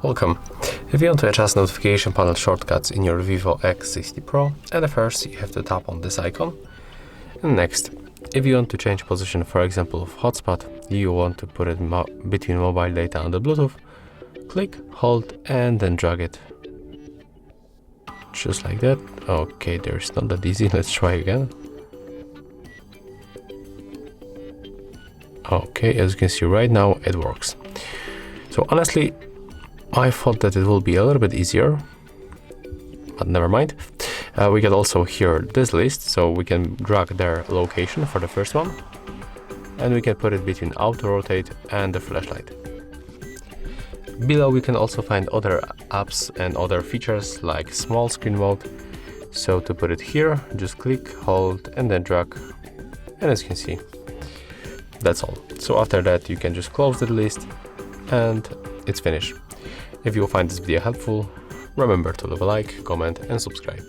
Welcome. If you want to adjust notification panel shortcuts in your VIVO X60 Pro, at first you have to tap on this icon. And next, if you want to change position, for example of hotspot, you want to put it between mobile data and the Bluetooth, click, hold, and then drag it. Just like that. Okay, there's not that easy. Let's try again. Okay, as you can see right now, it works. So honestly, I thought that it will be a little bit easier, but never mind. We can also hear this list, so we can drag their location for the first one, and we can put it between auto rotate and the flashlight. Below we can also find other apps and other features like small screen mode. So to put it here, just click, hold, and then drag, and as you can see, that's all. So after that you can just close the list and it's finished. If you find this video helpful, remember to leave a like, comment and subscribe.